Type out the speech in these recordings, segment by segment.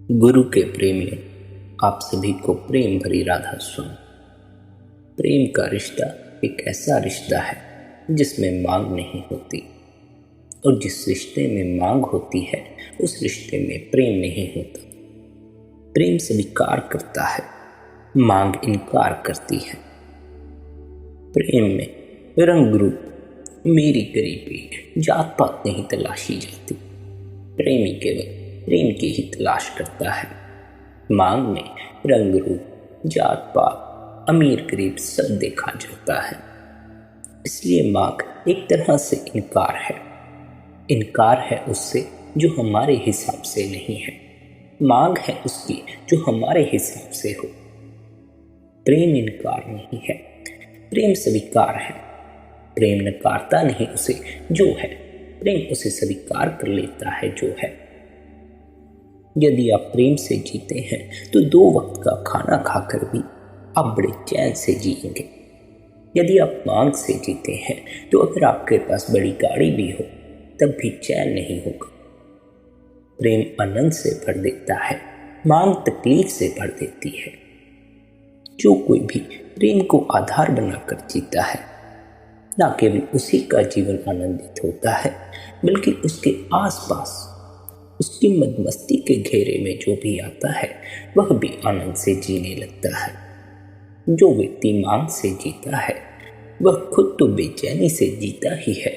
गुरु के प्रेम में आप सभी को प्रेम भरी राधा स्वामी। प्रेम का रिश्ता एक ऐसा रिश्ता है जिसमें मांग नहीं होती, और जिस रिश्ते में मांग होती है उस रिश्ते में प्रेम नहीं होता। प्रेम स्वीकार करता है, मांग इनकार करती है। प्रेम में रंग रूप मेरी गरीबी जात पात नहीं तलाशी जाती। प्रेमी केवल प्रेम की ही तलाश करता है। मांग में रंग रूप जात पात अमीर गरीब सब देखा जाता है। इसलिए मांग एक तरह से इनकार है उससे जो हमारे हिसाब से नहीं है। मांग है उसकी जो हमारे हिसाब से हो। प्रेम इनकार नहीं है, प्रेम स्वीकार है। प्रेम नकारता नहीं उसे जो है, प्रेम उसे स्वीकार कर लेता है जो है। यदि आप प्रेम से जीते हैं तो 2 वक्त का खाना खाकर भी आप बड़े चैन से जिएंगे। यदि आप मांग से जीते हैं तो अगर आपके पास बड़ी गाड़ी भी हो तब भी चैन नहीं होगा। प्रेम आनंद से भर देता है, मांग तकलीफ से भर देती है। जो कोई भी प्रेम को आधार बनाकर जीता है, न केवल उसी का जीवन आनंदित होता है बल्कि उसके आसपास उसकी मदमस्ती के घेरे में जो भी आता है वह भी आनंद से जीने लगता है। जो व्यक्ति मांग से जीता है वह खुद तो बेचैनी से जीता ही है,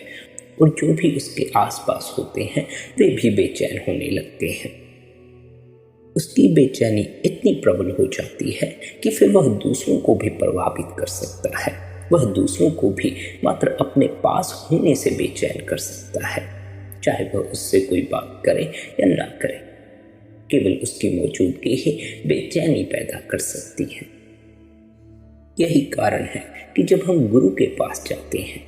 और जो भी उसके आसपास होते हैं वे भी बेचैन होने लगते हैं। उसकी बेचैनी इतनी प्रबल हो जाती है कि फिर वह दूसरों को भी प्रभावित कर सकता है। वह दूसरों को भी मात्र अपने पास होने से बेचैन कर सकता है, चाहे वह उससे कोई बात करे या ना करे। केवल उसकी मौजूदगी ही बेचैनी पैदा कर सकती है। यही कारण है कि जब हम गुरु के पास जाते हैं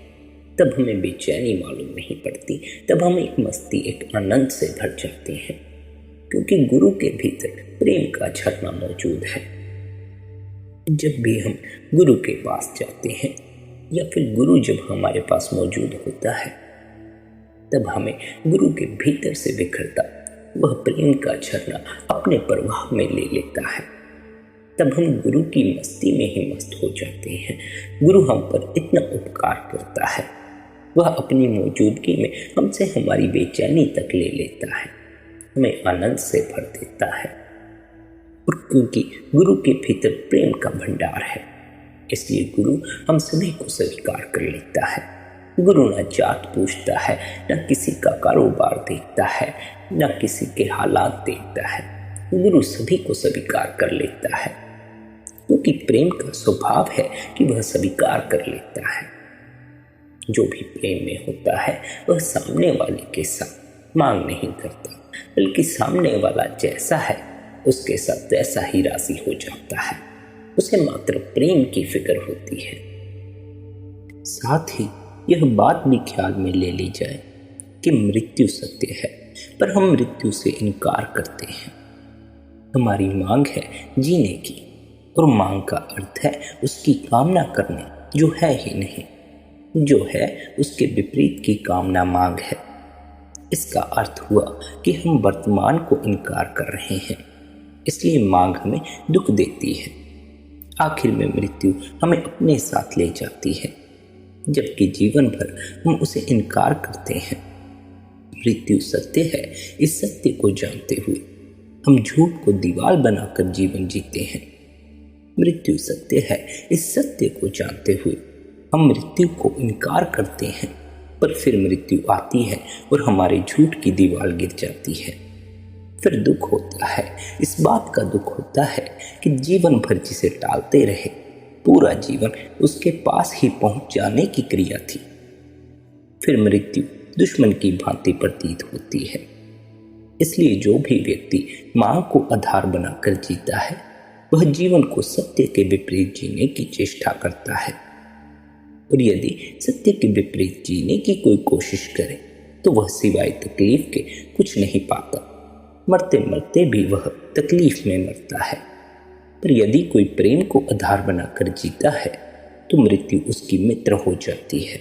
तब हमें बेचैनी मालूम नहीं पड़ती, तब हम एक मस्ती एक आनंद से भर जाते हैं, क्योंकि गुरु के भीतर प्रेम का झरना मौजूद है। जब भी हम गुरु के पास जाते हैं या फिर गुरु जब हमारे पास मौजूद होता है तब हमें गुरु के भीतर से बिखरता वह प्रेम का झरना अपने प्रवाह में ले लेता है। तब हम गुरु की मस्ती में ही मस्त हो जाते हैं। गुरु हम पर इतना उपकार करता है, वह अपनी मौजूदगी में हमसे हमारी बेचैनी तक ले लेता है, हमें आनंद से भर देता है। और क्योंकि गुरु के भीतर प्रेम का भंडार है, इसलिए गुरु हम सभी को स्वीकार कर लेता है। गुरु न जात पूछता है, न किसी का कारोबार देखता है, न किसी के हालात देखता है। गुरु सभी को स्वीकार कर लेता है, क्योंकि प्रेम का स्वभाव है कि वह स्वीकार कर लेता है। जो भी प्रेम में होता है वह सामने वाले के साथ मांग नहीं करता, बल्कि सामने वाला जैसा है उसके साथ वैसा ही राजी हो जाता है। उसे मात्र प्रेम की फिक्र होती है। साथ ही यह बात भी ख्याल में ले ली जाए कि मृत्यु सत्य है, पर हम मृत्यु से इनकार करते हैं। हमारी मांग है जीने की, और मांग का अर्थ है उसकी कामना करना जो है ही नहीं, जो है उसके विपरीत की कामना मांग है। इसका अर्थ हुआ कि हम वर्तमान को इनकार कर रहे हैं, इसलिए मांग हमें दुख देती है। आखिर में मृत्यु हमें अपने साथ ले जाती है, जबकि जीवन भर हम उसे इनकार करते हैं। मृत्यु सत्य है, इस सत्य को जानते हुए हम झूठ को दीवार बनाकर जीवन जीते हैं। मृत्यु सत्य है, इस सत्य को जानते हुए हम मृत्यु को इनकार करते हैं, पर फिर मृत्यु आती है और हमारे झूठ की दीवार गिर जाती है। फिर दुख होता है, इस बात का दुख होता है कि जीवन भर जिसे टालते रहे, पूरा जीवन उसके पास ही पहुंच जाने की क्रिया थी। फिर मृत्यु दुश्मन की भांति प्रतीत होती है। इसलिए जो भी व्यक्ति मांग को आधार बनाकर जीता है वह जीवन को सत्य के विपरीत जीने की चेष्टा करता है, और यदि सत्य के विपरीत जीने की कोई कोशिश करे तो वह सिवाय तकलीफ के कुछ नहीं पाता। मरते मरते भी वह तकलीफ में मरता है। पर यदि कोई प्रेम को आधार बनाकर जीता है तो मृत्यु उसकी मित्र हो जाती है,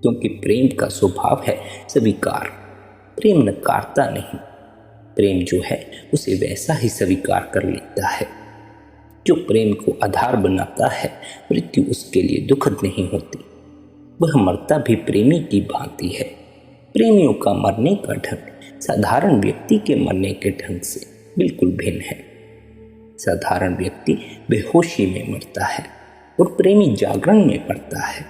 क्योंकि प्रेम का स्वभाव है स्वीकार। प्रेम नकारता नहीं, प्रेम जो है उसे वैसा ही स्वीकार कर लेता है। जो प्रेम को आधार बनाता है, मृत्यु उसके लिए दुखद नहीं होती। वह मरता भी प्रेमी की भांति है। प्रेमियों का मरने का ढंग साधारण व्यक्ति के मरने के ढंग से बिल्कुल भिन्न है। साधारण व्यक्ति बेहोशी में मरता है और प्रेमी जागरण में मरता है।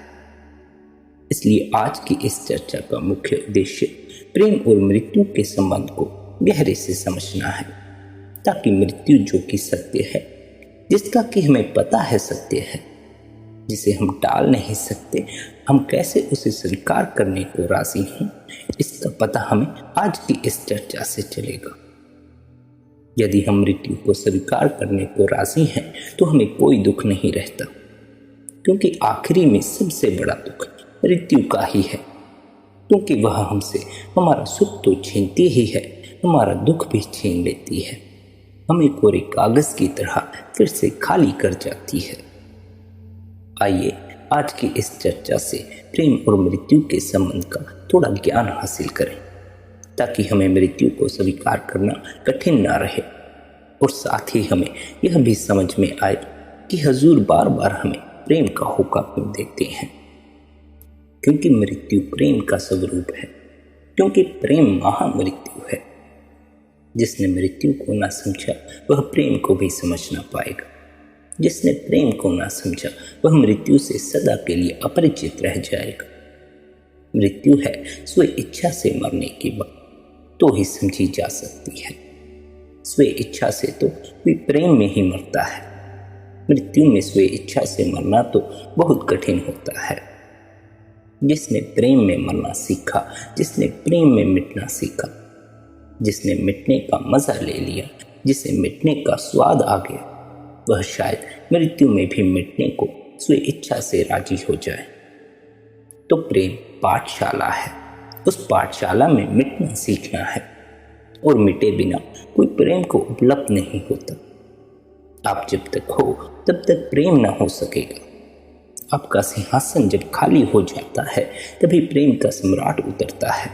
इसलिए आज की इस चर्चा का मुख्य उद्देश्य प्रेम और मृत्यु के संबंध को गहरे से समझना है, ताकि मृत्यु जो कि सत्य है, जिसका कि हमें पता है सत्य है, जिसे हम टाल नहीं सकते, हम कैसे उसे स्वीकार करने को राजी हैं, इसका पता हमें आज की इस चर्चा से चलेगा। यदि हम मृत्यु को स्वीकार करने को राजी हैं तो हमें कोई दुख नहीं रहता, क्योंकि आखिरी में सबसे बड़ा दुख मृत्यु का ही है। क्योंकि वह हमसे हमारा सुख तो छीनती ही है, हमारा दुख भी छीन लेती है, हमें कोरे कागज की तरह फिर से खाली कर जाती है। आइए आज की इस चर्चा से प्रेम और मृत्यु के संबंध का थोड़ा ज्ञान हासिल करें, ताकि हमें मृत्यु को स्वीकार करना कठिन ना रहे और साथ ही हमें यह भी समझ में आए कि हजूर बार बार हमें प्रेम का होका क्यों देते हैं। क्योंकि मृत्यु प्रेम का स्वरूप है, क्योंकि प्रेम महामृत्यु है। जिसने मृत्यु को ना समझा वह प्रेम को भी समझ ना पाएगा। जिसने प्रेम को ना समझा वह मृत्यु से सदा के लिए अपरिचित रह जाएगा। मृत्यु है स्व इच्छा से मरने की बात, तो ही समझी जा सकती है। स्व इच्छा से तो कोई प्रेम में ही मरता है। मृत्यु में स्व इच्छा से मरना तो बहुत कठिन होता है। जिसने प्रेम में मरना सीखा, जिसने प्रेम में मिटना सीखा, जिसने मिटने का मजा ले लिया, जिसे मिटने का स्वाद आ गया, वह शायद मृत्यु में भी मिटने को स्व इच्छा से राजी हो जाए। तो प्रेम पाठशाला है, उस पाठशाला में मिटना सीखना है, और मिटे बिना कोई प्रेम को उपलब्ध नहीं होता। आप जब तक हो तब तक प्रेम ना हो सकेगा। आपका सिंहासन जब खाली हो जाता है तभी प्रेम का सम्राट उतरता है।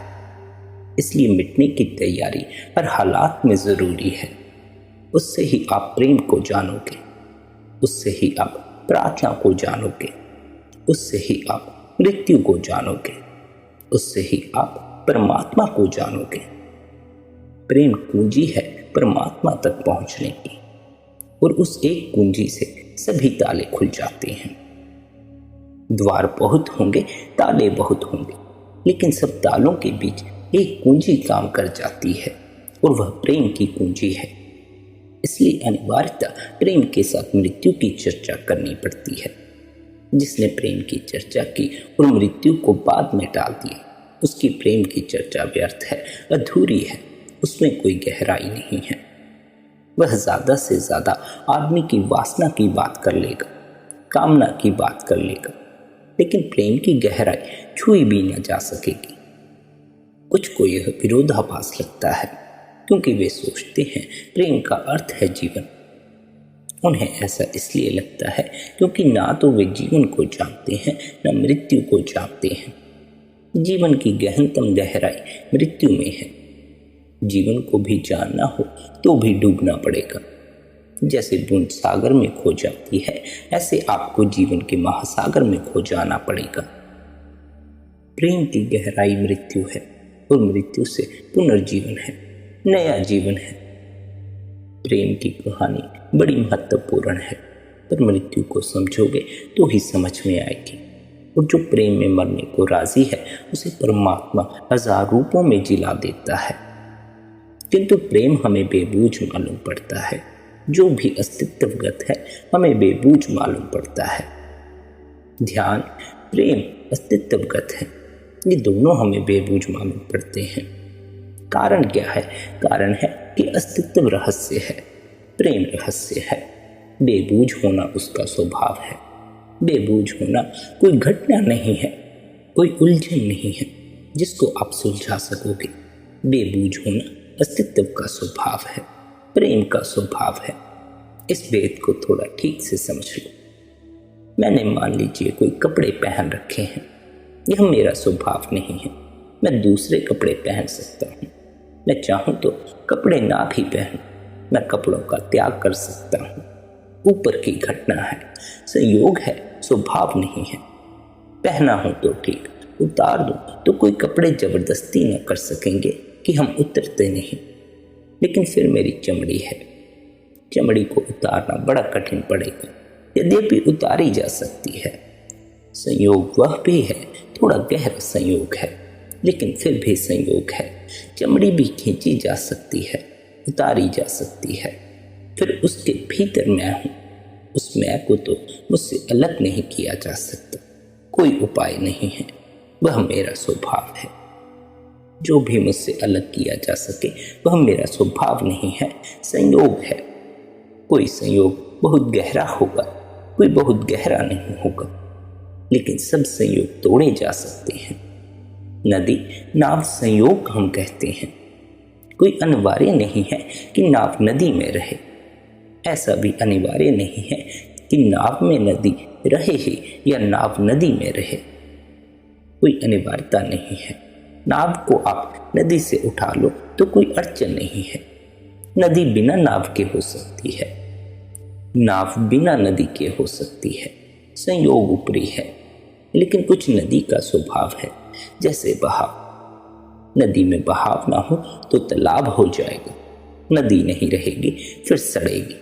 इसलिए मिटने की तैयारी हर हालात में जरूरी है। उससे ही आप प्रेम को जानोगे, उससे ही आप प्रार्थना को जानोगे, उससे ही आप मृत्यु को जानोगे, उससे ही आप परमात्मा को जानोगे। प्रेम कुंजी है परमात्मा तक पहुंचने की, और उस एक कुंजी से सभी ताले खुल जाते हैं। द्वार बहुत होंगे, ताले बहुत होंगे, लेकिन सब तालों के बीच एक कुंजी काम कर जाती है, और वह प्रेम की कुंजी है। इसलिए अनिवार्यता प्रेम के साथ मृत्यु की चर्चा करनी पड़ती है। जिसने प्रेम की चर्चा की और मृत्यु को बाद में टाल दिया, उसकी प्रेम की चर्चा व्यर्थ है, अधूरी है, उसमें कोई गहराई नहीं है। वह ज्यादा से ज्यादा आदमी की वासना की बात कर लेगा, कामना की बात कर लेगा, लेकिन प्रेम की गहराई छुई भी न जा सकेगी। कुछ को यह विरोधाभास लगता है, क्योंकि वे सोचते हैं प्रेम का अर्थ है जीवन। उन्हें ऐसा इसलिए लगता है क्योंकि ना तो वे जीवन को जानते हैं, न मृत्यु को जानते हैं। जीवन की गहनतम गहराई मृत्यु में है। जीवन को भी जानना हो तो भी डूबना पड़ेगा। जैसे बूंद सागर में खो जाती है, ऐसे आपको जीवन के महासागर में खो जाना पड़ेगा। प्रेम की गहराई मृत्यु है, और मृत्यु से पुनर्जीवन है, नया जीवन है। प्रेम की कहानी बड़ी महत्वपूर्ण है, पर मृत्यु को समझोगे तो ही समझ में आएगी। और जो प्रेम में मरने को राजी है, उसे परमात्मा हजार रूपों में जिला देता है। किंतु प्रेम हमें बेबूझ मालूम पड़ता है। जो भी अस्तित्वगत है हमें बेबूझ मालूम पड़ता है। ध्यान, प्रेम अस्तित्वगत है, ये दोनों हमें बेबूझ मालूम पड़ते हैं। कारण क्या है? कारण है कि अस्तित्व रहस्य है, प्रेम रहस्य है। बेबूझ होना उसका स्वभाव है। बेबूझ होना कोई घटना नहीं है, कोई उलझन नहीं है जिसको आप सुलझा सकोगे। बेबूझ होना अस्तित्व का स्वभाव है, प्रेम का स्वभाव है। इस भेद को थोड़ा ठीक से समझ लो। मैंने मान लीजिए कोई कपड़े पहन रखे हैं, यह मेरा स्वभाव नहीं है। मैं दूसरे कपड़े पहन सकता हूँ, मैं चाहूं तो कपड़े ना भी पहनूं, मैं कपड़ों का त्याग कर सकता हूं। ऊपर की घटना है, संयोग है, स्वभाव नहीं है। पहना हूं तो ठीक, उतार दूं तो कोई कपड़े जबरदस्ती न कर सकेंगे कि हम उतरते नहीं। लेकिन फिर मेरी चमड़ी है, चमड़ी को उतारना बड़ा कठिन पड़ेगा, यद्यपि उतारी जा सकती है। संयोग वह भी है, थोड़ा गहरा संयोग है, लेकिन फिर भी संयोग है। चमड़ी भी खींची जा सकती है, उतारी जा सकती है। फिर उसके भीतर मैं हूं, उस मैं को तो मुझसे अलग नहीं किया जा सकता। कोई उपाय नहीं है, वह मेरा स्वभाव है। जो भी मुझसे अलग किया जा सके वह मेरा स्वभाव नहीं है, संयोग है। कोई संयोग बहुत गहरा होगा, कोई बहुत गहरा नहीं होगा, लेकिन सब संयोग तोड़े जा सकते हैं। नदी नाव संयोग हम कहते हैं। कोई अनिवार्य नहीं है कि नाव नदी में रहे, ऐसा भी अनिवार्य नहीं है कि नाव में नदी रहे ही या नाव नदी में रहे। कोई अनिवार्यता नहीं है। नाव को आप नदी से उठा लो तो कोई अड़चन नहीं है। नदी बिना नाव के हो सकती है, नाव बिना नदी के हो सकती है। संयोग ऊपरी है, लेकिन कुछ नदी का स्वभाव है, जैसे बहाव। नदी में बहाव ना हो तो तालाब हो जाएगा, नदी नहीं रहेगी फिर सड़ेगी।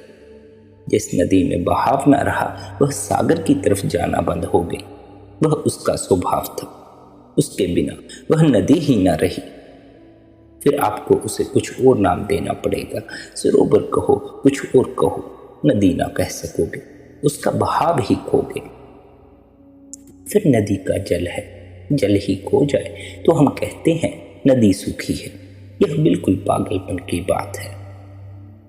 जिस नदी में बहाव ना रहा वह सागर की तरफ जाना बंद हो गई, वह उसका स्वभाव था। उसके बिना वह नदी ही ना रही। फिर आपको उसे कुछ और नाम देना पड़ेगा। सरोवर कहो, कुछ और कहो, नदी ना कह सकोगे, उसका बहाव ही खोगे। फिर नदी का जल है, जल ही खो जाए तो हम कहते हैं नदी सूखी है। यह बिल्कुल पागलपन की बात है।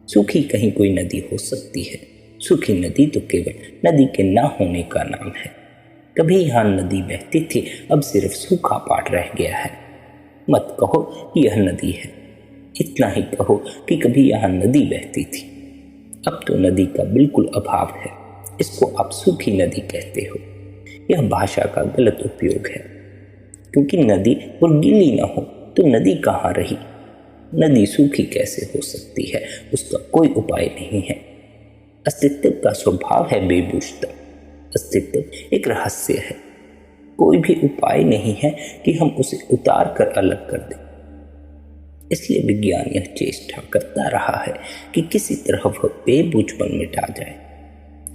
सूखी कहीं कोई नदी हो सकती है, सूखी नदी तो केवल नदी के ना होने का नाम है। कभी यहाँ नदी बहती थी, अब सिर्फ सूखा पाट रह गया है। मत कहो कि यह नदी है, इतना ही कहो कि कभी यहाँ नदी बहती थी। अब तो नदी का बिल्कुल अभाव है, इसको आप सूखी नदी कहते हो। यह भाषा का गलत उपयोग है, क्योंकि नदी और गीली ना हो तो नदी कहाँ रही। नदी सूखी कैसे हो सकती है, उसका कोई उपाय नहीं है। अस्तित्व का स्वभाव है बेबूझता। अस्तित्व एक रहस्य है, कोई भी उपाय नहीं है कि हम उसे उतार कर अलग कर दें। इसलिए विज्ञान यह चेष्टा करता रहा है कि किसी तरह वह बेबूझपन मिटा जाए,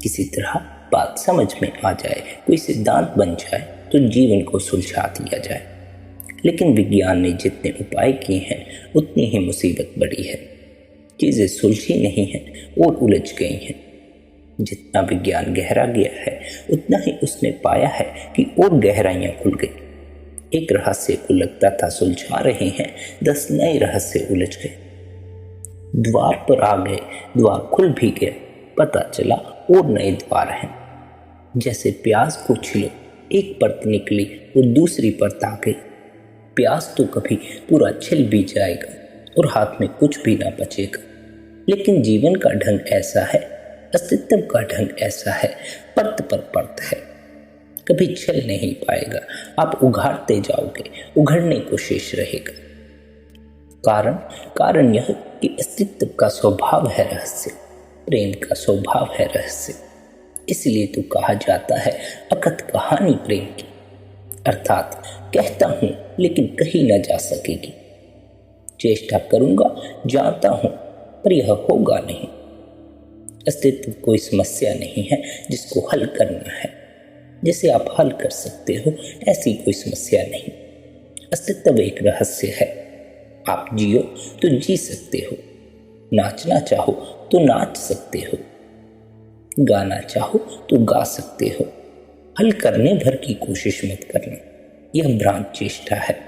किसी तरह बात समझ में आ जाए, कोई सिद्धांत बन जाए तो जीवन को सुलझा दिया जाए। लेकिन विज्ञान ने जितने उपाय किए हैं उतनी ही मुसीबत बढ़ी है। चीज़ें सुलझी नहीं हैं और उलझ गई हैं। जितना विज्ञान गहरा गया है उतना ही उसने पाया है कि और गहराइयाँ खुल गई। एक रहस्य को लगता था सुलझा रहे हैं, 10 नए रहस्य उलझ गए। द्वार पर आ गए, द्वार खुल भी गया, पता चला और नए द्वार हैं। जैसे प्याज को छिलो, एक परत निकली और दूसरी परत आ गई। प्याज तो कभी पूरा छिल भी जाएगा और हाथ में कुछ भी ना बचेगा। लेकिन जीवन का ढंग ऐसा है, अस्तित्व का ढंग ऐसा है, परत पर परत है, कभी छिल नहीं पाएगा। आप उघाड़ते जाओगे, उघड़ने को शेष रहेगा। कारण यह कि अस्तित्व का स्वभाव है रहस्य, प्रेम का स्वभाव है रहस्य। इसलिए तो कहा जाता है अकथ कहानी प्रेम की, अर्थात कहता हूं लेकिन कही न जा सकेगी। चेष्टा करूंगा, जानता हूं, पर यह होगा नहीं। अस्तित्व कोई समस्या नहीं है जिसको हल करना है। जैसे आप हल कर सकते हो ऐसी कोई समस्या नहीं। अस्तित्व एक रहस्य है। आप जियो तो जी सकते हो, नाचना चाहो तो नाच सकते हो, गाना चाहो तो गा सकते हो। हल करने भर की कोशिश मत करना, यह भ्रांत चेष्टा है।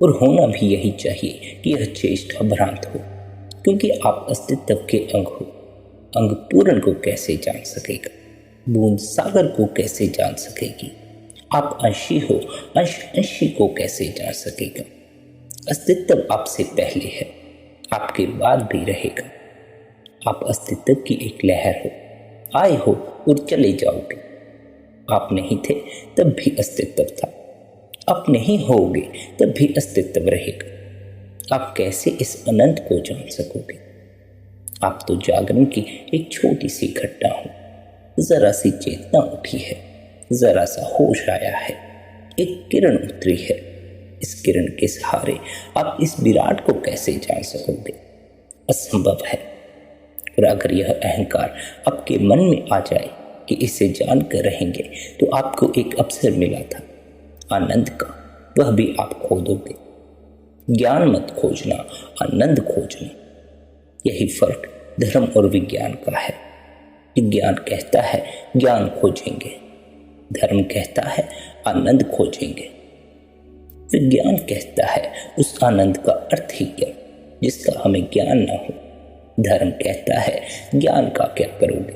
और होना भी यही चाहिए कि यह चेष्टा भ्रांत हो, क्योंकि आप अस्तित्व के अंग हो। अंग पूर्ण को कैसे जान सकेगा, बूंद सागर को कैसे जान सकेगी। आप अंशी हो, अंश अंशी को कैसे जान सकेगा। अस्तित्व आपसे पहले है, आपके बाद भी रहेगा। आप अस्तित्व की एक लहर हो, आए हो और चले जाओगे। आप नहीं थे तब भी अस्तित्व था, आप नहीं होगे तब भी अस्तित्व रहेगा। आप कैसे इस अनंत को जान सकोगे? आप तो जागरण की एक छोटी सी घटना हो। जरा सी चेतना उठी है, जरा सा होश आया है, एक किरण उतरी है। इस किरण के सहारे आप इस विराट को कैसे जान सकोगे? असंभव है। और अगर यह अहंकार आपके मन में आ जाए कि इसे जानकर रहेंगे, तो आपको एक अवसर मिला था आनंद का, वह भी आप खो दोगे। ज्ञान मत खोजना, आनंद खोजना। यही फर्क धर्म और विज्ञान का है। विज्ञान कहता है ज्ञान खोजेंगे, धर्म कहता है आनंद खोजेंगे। विज्ञान कहता है उस आनंद का अर्थ ही क्या, जिसका हमें ज्ञान ना हो। धर्म कहता है ज्ञान का क्या करोगे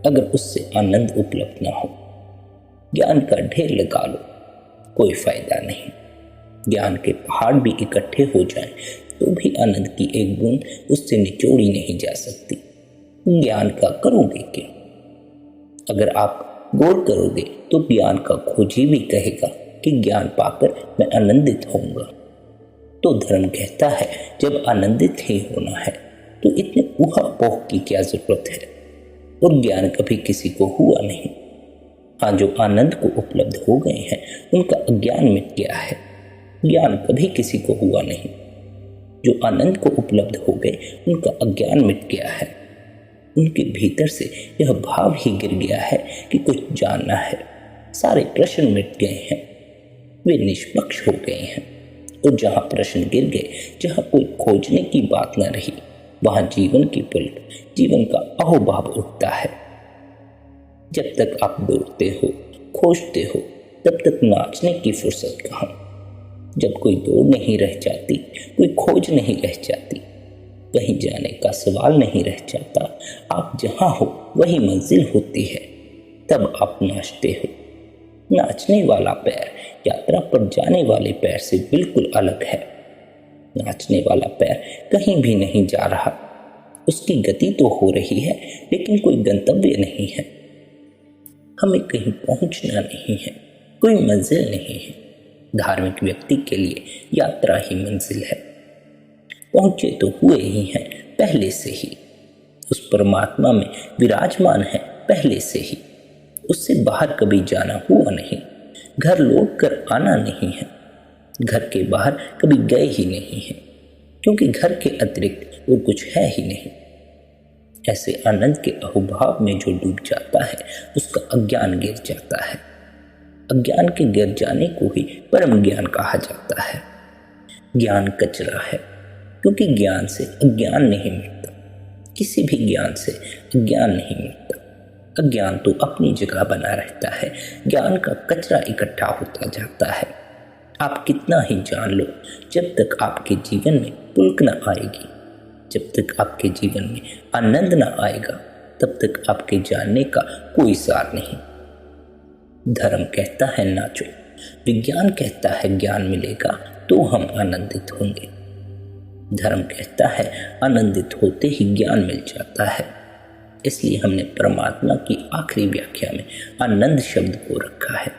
अगर उससे आनंद उपलब्ध ना हो। ज्ञान का ढेर लगा लो, कोई फायदा नहीं। ज्ञान के पहाड़ भी इकट्ठे हो जाएं, तो भी आनंद की एक बूंद उससे निचोड़ी नहीं जा सकती। ज्ञान का करोगे क्या? अगर आप गौर करोगे तो ज्ञान का खोजी भी कहेगा कि ज्ञान पाकर मैं आनंदित होऊंगा। तो धर्म कहता है जब आनंदित ही होना है तो इतने ऊहा-पोह की क्या जरूरत है। और ज्ञान कभी किसी को हुआ नहीं। हाँ, जो आनंद को उपलब्ध हो गए हैं उनका अज्ञान मिट गया है। ज्ञान कभी किसी को हुआ नहीं। जो आनंद को उपलब्ध हो गए उनका अज्ञान मिट गया है। उनके भीतर से यह भाव ही गिर गया है कि कुछ जानना है। सारे प्रश्न मिट गए हैं, वे निष्पक्ष हो गए हैं। और जहाँ प्रश्न गिर गए, जहाँ कोई खोजने की बात न रही, वहाँ जीवन की पुलक, जीवन का अहोभाव उठता है। जब तक आप दौड़ते हो, खोजते हो, तब तक नाचने की फुर्सत कहाँ। जब कोई दौड़ नहीं रह जाती, कोई खोज नहीं रह जाती, कहीं जाने का सवाल नहीं रह जाता, आप जहाँ हो वही मंजिल होती है, तब आप नाचते हो। नाचने वाला पैर यात्रा पर जाने वाले पैर से बिल्कुल अलग है। नाचने वाला पैर कहीं भी नहीं जा रहा। उसकी गति तो हो रही है, लेकिन कोई गंतव्य नहीं है। हमें कहीं पहुंचना नहीं है, कोई मंजिल नहीं है। धार्मिक व्यक्ति के लिए यात्रा ही मंजिल है। पहुंचे तो हुए ही हैं पहले से ही। उस परमात्मा में विराजमान है पहले से ही। उससे बाहर कभी जाना हुआ नहीं। घर लौट कर आना नहीं है। घर के बाहर कभी गए ही नहीं हैं, क्योंकि घर के अतिरिक्त और कुछ है ही नहीं। ऐसे आनंद के अहोभाव में जो डूब जाता है उसका अज्ञान गिर जाता है। अज्ञान के गिर जाने को ही परम ज्ञान कहा जाता है। ज्ञान कचरा है, क्योंकि ज्ञान से अज्ञान नहीं मिटता। किसी भी ज्ञान से अज्ञान नहीं मिटता। अज्ञान तो अपनी जगह बना रहता है, ज्ञान का कचरा इकट्ठा होता जाता है। आप कितना ही जान लो, जब तक आपके जीवन में पुलक न आएगी, जब तक आपके जीवन में आनंद न आएगा, तब तक आपके जानने का कोई सार नहीं। धर्म कहता है नाचो, विज्ञान कहता है ज्ञान मिलेगा तो हम आनंदित होंगे। धर्म कहता है आनंदित होते ही ज्ञान मिल जाता है। इसलिए हमने परमात्मा की आखिरी व्याख्या में आनंद शब्द को रखा है।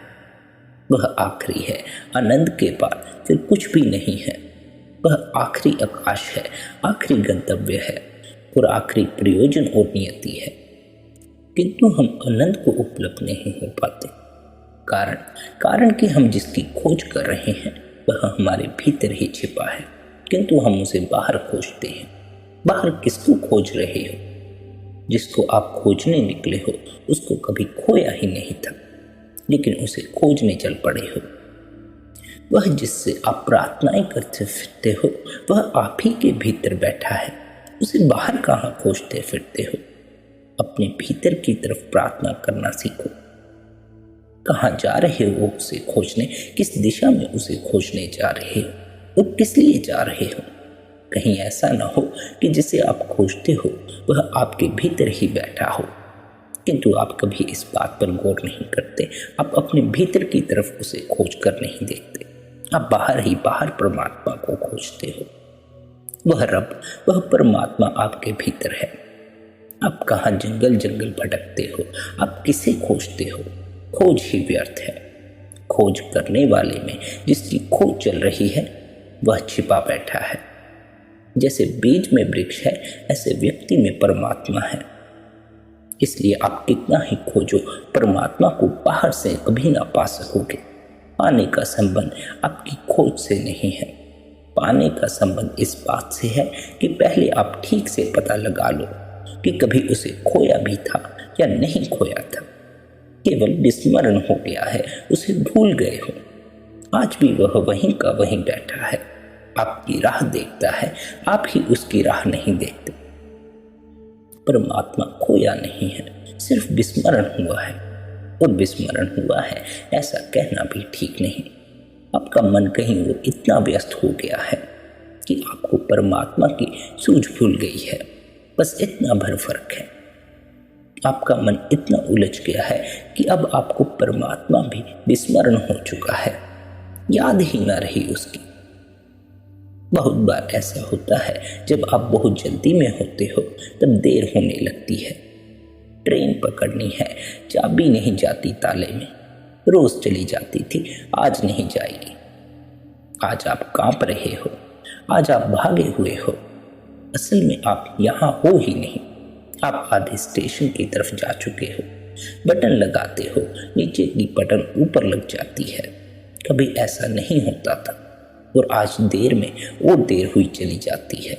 वह आखिरी है, आनंद के बाद फिर कुछ भी नहीं है। वह आखिरी आकाश है, आखिरी गंतव्य है और आखिरी प्रयोजन और नियति है। किंतु हम आनंद को उपलब्ध नहीं हो पाते। कारण कि हम जिसकी खोज कर रहे हैं वह हमारे भीतर ही छिपा है, किंतु हम उसे बाहर खोजते हैं। बाहर किसको खोज रहे हो? जिसको आप खोजने निकले हो उसको कभी खोया ही नहीं था, लेकिन उसे खोजने चल पड़े हो। वह जिससे आप प्रार्थनाएं करते फिरते हो वह आप ही के भीतर बैठा है। उसे बाहर कहाँ खोजते फिरते हो? अपने भीतर की तरफ प्रार्थना करना सीखो। कहाँ जा रहे हो उसे खोजने? किस दिशा में उसे खोजने जा रहे हो और किस लिए जा रहे हो? कहीं ऐसा ना हो कि जिसे आप खोजते हो वह आपके भीतर ही बैठा हो, किंतु आप कभी इस बात पर गौर नहीं करते। आप अपने भीतर की तरफ उसे खोज कर नहीं देखते। आप बाहर ही बाहर परमात्मा को खोजते हो। वह रब, वह परमात्मा आपके भीतर है। आप कहाँ जंगल जंगल भटकते हो? आप किसे खोजते हो? खोज ही व्यर्थ है। खोज करने वाले में जिसकी खोज चल रही है वह छिपा बैठा है। जैसे बीज में वृक्ष है, ऐसे व्यक्ति में परमात्मा है। इसलिए आप कितना ही खोजो, परमात्मा को बाहर से कभी ना पा सकोगे। पाने का संबंध आपकी खोज से नहीं है, पाने का संबंध इस बात से है कि पहले आप ठीक से पता लगा लो कि कभी उसे खोया भी था या नहीं खोया था। केवल विस्मरण हो गया है, उसे भूल गए हो। आज भी वह वहीं का वहीं बैठा है, आपकी राह देखता है, आप ही उसकी राह नहीं देखते। परमात्मा खोया नहीं है, सिर्फ विस्मरण हुआ है। और विस्मरण हुआ है ऐसा कहना भी ठीक नहीं। आपका मन कहीं वो इतना व्यस्त हो गया है कि आपको परमात्मा की सूझ भूल गई है। बस इतना भर फर्क है। आपका मन इतना उलझ गया है कि अब आपको परमात्मा भी विस्मरण हो चुका है, याद ही ना रही उसकी। बहुत बार ऐसा होता है, जब आप बहुत जल्दी में होते हो तब देर होने लगती है। ट्रेन पकड़नी है, चाबी नहीं जाती ताले में। रोज चली जाती थी, आज नहीं जाएगी। आज आप कांप रहे हो, आज आप भागे हुए हो। असल में आप यहाँ हो ही नहीं। आप आधे स्टेशन की तरफ जा चुके हो। बटन लगाते हो, नीचे की बटन ऊपर लग जाती है। कभी ऐसा नहीं होता था, और आज देर में और देर हुई चली जाती है।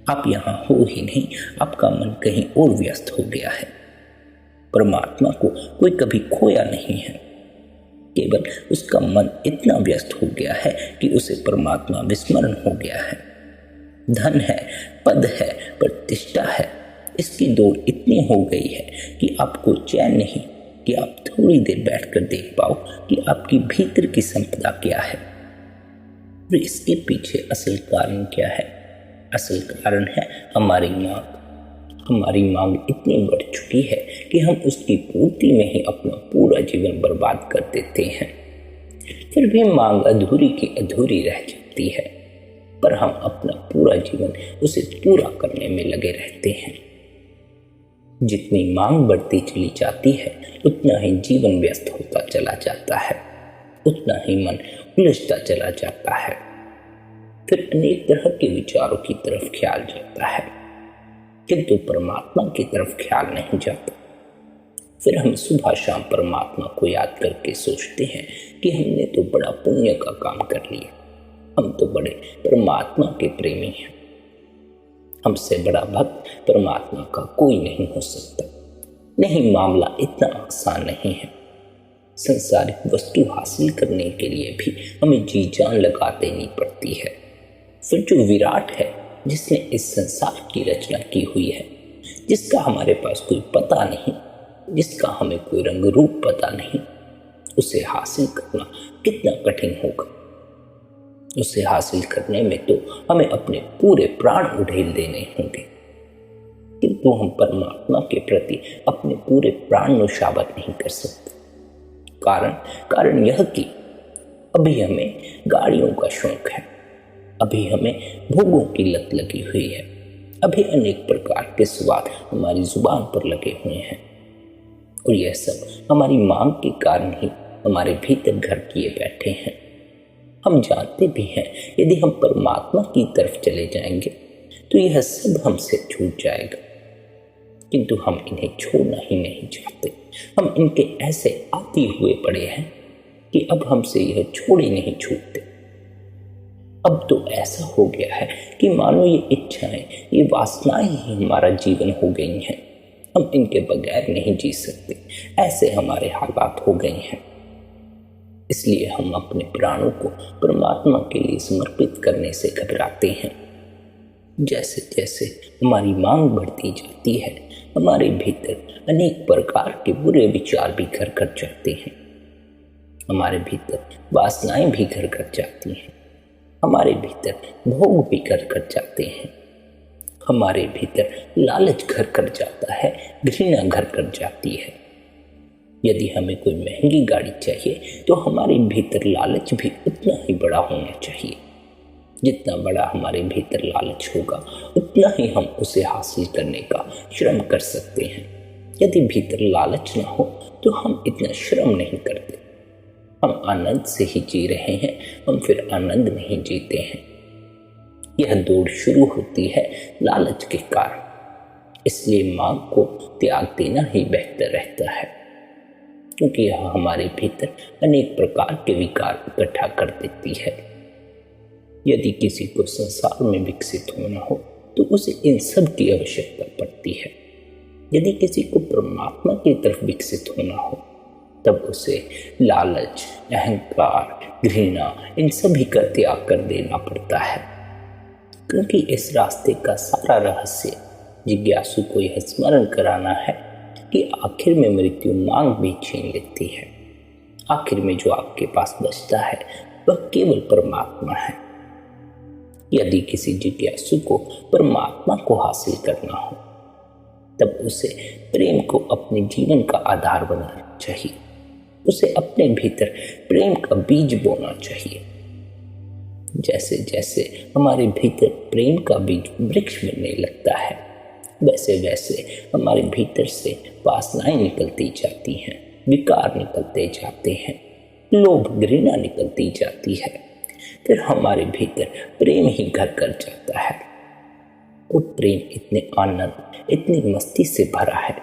आप यहाँ हो ही नहीं, आपका मन कहीं और व्यस्त हो गया है। परमात्मा को कोई कभी खोया नहीं है, केवल उसका मन इतना व्यस्त हो गया है कि उसे परमात्मा विस्मरण हो गया है। धन है, पद है, प्रतिष्ठा है, इसकी दौड़ इतनी हो गई है कि आपको चैन नहीं कि आप थोड़ी देर बैठकर देख पाओ कि आपकी भीतर की संपदा क्या है। और इसके पीछे असल कारण क्या है? असल कारण है हमारी मांग। हमारी मांग इतनी बढ़ चुकी है कि हम उसकी पूर्ति में ही अपना पूरा जीवन बर्बाद कर देते हैं। फिर भी मांग अधूरी की अधूरी रह जाती है, पर हम अपना पूरा जीवन उसे पूरा करने में लगे रहते हैं। जितनी मांग बढ़ती चली जाती है, उतना ही जीवन व्यस्त होता चला जाता है, उतना ही मन उलझता चला जाता है। फिर अनेक तरह के विचारों की तरफ ख्याल जाता है, किंतु परमात्मा की तरफ ख्याल नहीं जाता। फिर हम सुबह शाम परमात्मा को याद करके सोचते हैं कि हमने तो बड़ा पुण्य का काम कर लिया, हम तो बड़े परमात्मा के प्रेमी हैं, हमसे बड़ा भक्त परमात्मा का कोई नहीं हो सकता। नहीं, मामला इतना आसान नहीं है। संसारिक वस्तु हासिल करने के लिए भी हमें जी जान लगा देनी पड़ती है। फिर जो विराट है, जिसने इस संसार की रचना की हुई है, जिसका हमारे पास कोई पता नहीं, जिसका हमें कोई रंग रूप पता नहीं, उसे हासिल करना कितना कठिन होगा। उसे हासिल करने में तो हमें अपने पूरे प्राण उड़ेल देने होंगे, किंतु हम परमात्मा के प्रति अपने पूरे प्राण न्यौछावर नहीं कर सकते। कारण यह कि अभी हमें गाड़ियों का शौक है, अभी हमें भोगों की लत लगी हुई है, अभी अनेक प्रकार के स्वाद हमारी जुबान पर लगे हुए हैं, और यह सब हमारी मांग के कारण ही हमारे भीतर घर किए बैठे हैं। हम जानते भी हैं यदि हम परमात्मा की तरफ चले जाएंगे तो यह सब हमसे छूट जाएगा, किंतु हम इन्हें छोड़ना ही नहीं चाहते। हम इनके ऐसे आदी हुए पड़े हैं कि अब हमसे यह छोड़े नहीं छूटते। अब तो ऐसा हो गया है कि मानो ये इच्छाएं, ये वासनाएं ही हमारा जीवन हो गई हैं। हम इनके बगैर नहीं जी सकते, ऐसे हमारे हालात हो गए हैं। इसलिए हम अपने प्राणों को परमात्मा के लिए समर्पित करने से घबराते हैं। जैसे जैसे हमारी मांग बढ़ती जाती है, हमारे भीतर अनेक प्रकार के बुरे विचार भी घर कर जाते हैं, हमारे भीतर वासनाएं भी घर कर जाती हैं, हमारे भीतर भोग भी घर कर जाते हैं, हमारे भीतर लालच घर कर जाता है, घृणा घर कर जाती है। यदि हमें कोई महंगी गाड़ी चाहिए तो हमारे भीतर लालच भी उतना ही बड़ा होना चाहिए। जितना बड़ा हमारे भीतर लालच होगा, उतना ही हम उसे हासिल करने का श्रम कर सकते हैं। यदि भीतर लालच ना हो तो हम इतना श्रम नहीं करते। हम आनंद से ही जी रहे हैं, हम फिर आनंद नहीं जीते हैं। यह दौड़ शुरू होती है लालच के कारण। इसलिए मांग को त्याग देना ही बेहतर रहता है, क्योंकि यह हमारे भीतर अनेक प्रकार के विकार इकट्ठा कर देती है। यदि किसी को संसार में विकसित होना हो तो उसे इन सब की आवश्यकता पड़ती है। यदि किसी को परमात्मा की तरफ विकसित होना हो तब उसे लालच, अहंकार, घृणा इन सभी का त्याग कर देना पड़ता है, क्योंकि इस रास्ते का सारा रहस्य जिज्ञासु को यह स्मरण कराना है कि आखिर में मृत्यु मांग भी छीन लेती है। आखिर में जो आपके पास बचता है वह केवल परमात्मा है। यदि किसी जिज्ञासु को परमात्मा को हासिल करना हो तब उसे प्रेम को अपने जीवन का आधार बनाना चाहिए। उसे अपने भीतर प्रेम का बीज बोना चाहिए। जैसे जैसे हमारे भीतर प्रेम का बीज वृक्ष बनने लगता है, वैसे वैसे हमारे भीतर से वासनाएं निकलती जाती हैं, विकार निकलते जाते हैं, लोभ, घृणा निकलती जाती है। फिर हमारे भीतर प्रेम ही घर कर जाता है। वो प्रेम इतने आनंद, इतनी मस्ती से भरा है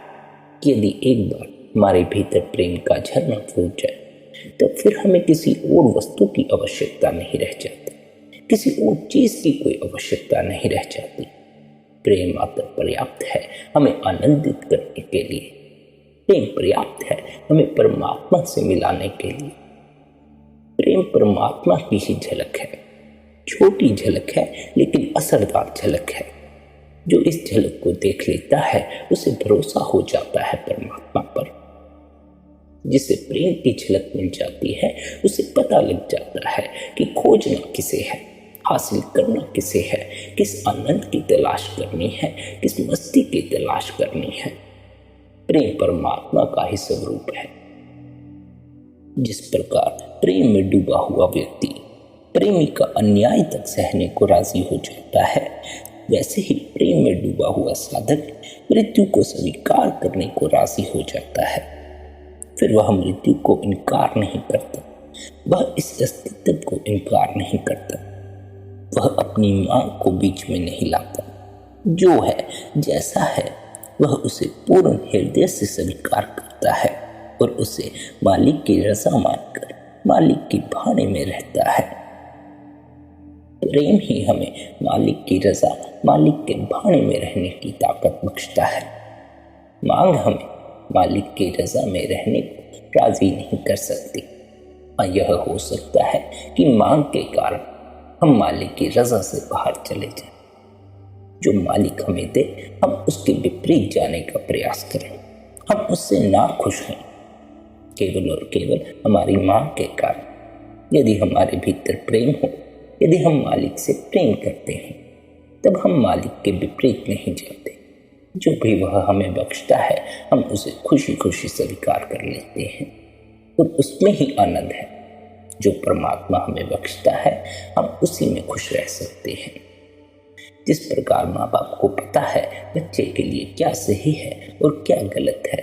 कि यदि एक बार हमारे भीतर प्रेम का झरना फूट जाए तो फिर हमें किसी और वस्तु की आवश्यकता नहीं रह जाती, किसी और चीज की कोई आवश्यकता नहीं रह जाती। प्रेम मात्र पर्याप्त है हमें आनंदित करने के लिए। प्रेम पर्याप्त है हमें परमात्मा से मिलाने के लिए। प्रेम परमात्मा की ही झलक है, छोटी झलक है लेकिन असरदार झलक है। जो इस झलक को देख लेता है उसे भरोसा हो जाता है परमात्मा पर। जिसे प्रेम की झलक मिल जाती है उसे पता लग जाता है कि खोजना किसे है, हासिल करना किसे है, किस आनंद की तलाश करनी है, किस मस्ती की तलाश करनी है। प्रेम परमात्मा का ही स्वरूप है। जिस प्रकार प्रेम में डूबा हुआ व्यक्ति प्रेमी का अन्याय तक सहने को राजी हो जाता है, वैसे ही प्रेम में डूबा हुआ साधक मृत्यु को स्वीकार करने को राजी हो जाता है। फिर वह मृत्यु को इनकार नहीं करता, वह इस अस्तित्व को इनकार नहीं करता, वह अपनी मांग को बीच में नहीं लाता। जो है, जैसा है, वह उसे पूर्ण हृदय से स्वीकार करता है और उसे मालिक की रजा मानकर मालिक की भाने में रहता है। प्रेम ही हमें मालिक की रजा, मालिक के भाने में रहने की ताकत बख्शता है। मांग हमें मालिक की रजा में रहने को राजी नहीं कर सकती। यह हो सकता है कि मांग के कारण हम मालिक की रजा से बाहर चले जाएं। जो मालिक हमें दे हम उसके विपरीत जाने का प्रयास करें, हम उससे ना खुश हैं केवल और केवल हमारी मांग के कारण। यदि हमारे भीतर प्रेम हो, यदि हम मालिक से प्रेम करते हैं, तब हम मालिक के विपरीत नहीं जाते। जो भी वह हमें बख्शता है हम उसे खुशी खुशी स्वीकार कर लेते हैं और उसमें ही आनंद है। जो परमात्मा हमें बख्शता है हम उसी में खुश रह सकते हैं। जिस प्रकार माँ बाप को पता है बच्चे के लिए क्या सही है और क्या गलत है,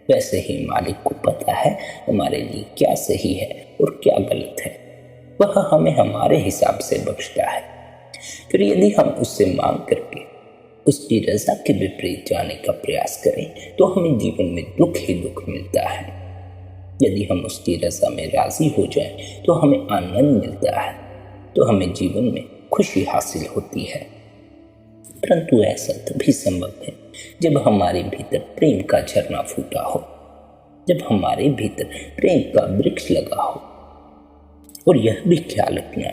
वैसे ही मालिक को पता है हमारे लिए क्या सही है और क्या गलत है। वह हमें हमारे हिसाब से बख्शता है। फिर यदि हम उससे मांग करके उसकी रजा के विपरीत जाने का प्रयास करें तो हमें जीवन में दुख ही दुख मिलता है। यदि हम उसकी रजा में राजी हो जाएं तो हमें आनंद मिलता है, तो हमें जीवन में खुशी हासिल होती है। परंतु ऐसा तभी संभव है जब हमारे भीतर प्रेम का झरना फूटा हो, जब हमारे भीतर प्रेम का वृक्ष लगा हो। और यह भी ख्याल रखना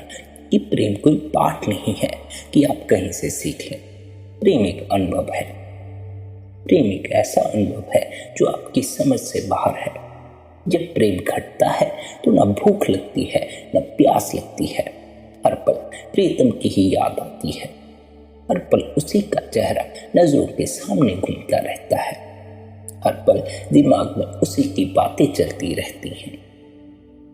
कि प्रेम कोई पाठ नहीं है कि आप कहीं से सीख लें। प्रेम एक अनुभव है। प्रेम एक ऐसा अनुभव है जो आपकी समझ से बाहर है। जब प्रेम घटता है तो न भूख लगती है न प्यास लगती है। हर पल प्रीतम की ही याद आती है। हर पल उसी का चेहरा नजरों के सामने घूमता रहता है। हर पल दिमाग में उसी की बातें चलती रहती हैं।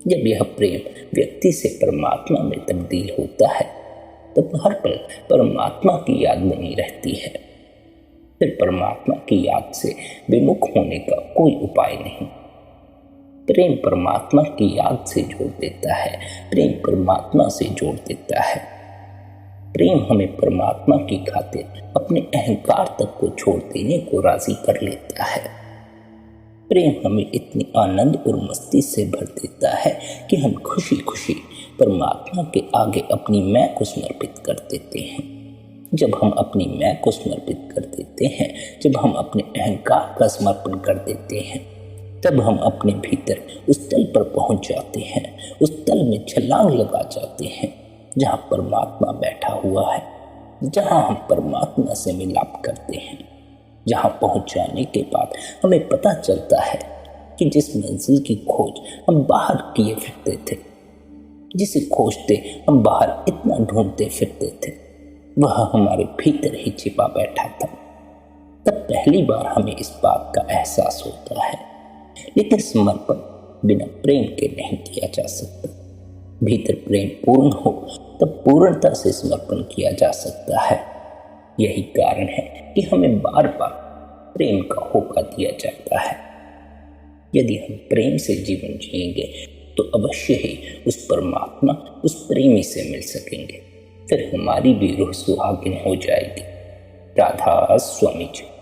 जब यह प्रेम व्यक्ति से परमात्मा में तब्दील होता है तब हर पल परमात्मा की याद बनी रहती है। फिर परमात्मा की याद से विमुख होने का कोई उपाय नहीं। प्रेम परमात्मा की याद से जोड़ देता है, प्रेम परमात्मा से जोड़ देता है। प्रेम हमें परमात्मा की खातिर अपने अहंकार तक को छोड़ देने को राजी कर लेता है। प्रेम हमें इतनी आनंद और मस्ती से भर देता है कि हम खुशी खुशी परमात्मा के आगे अपनी मैं को समर्पित कर देते हैं। जब हम अपनी मैं को समर्पित कर देते हैं, जब हम अपने अहंकार का समर्पण कर देते हैं, तब हम अपने भीतर उस तल पर पहुंच जाते हैं, उस तल में छलांग लगा जाते हैं जहां परमात्मा बैठा हुआ है, जहां हम परमात्मा से मिलाप करते हैं, जहां पहुंच जाने के बाद हमें पता चलता है कि जिस मंजिल की खोज हम बाहर किए फिरते थे, जिसे खोजते हम बाहर इतना ढूंढते फिरते थे, वह हमारे भीतर ही छिपा बैठा था। तब पहली बार हमें इस बात का एहसास होता है। लेकिन समर्पण बिना प्रेम के नहीं किया जा सकता। भीतर प्रेम पूर्ण हो तब पूर्णता से समर्पण किया जा सकता है। यही कारण है कि हमें बार बार प्रेम का होका दिया जाता है। यदि हम प्रेम से जीवन जिएंगे तो अवश्य ही उस परमात्मा, उस प्रेमी से मिल सकेंगे। फिर हमारी भी रूह सुहागिन हो जाएगी। राधा स्वामी जी।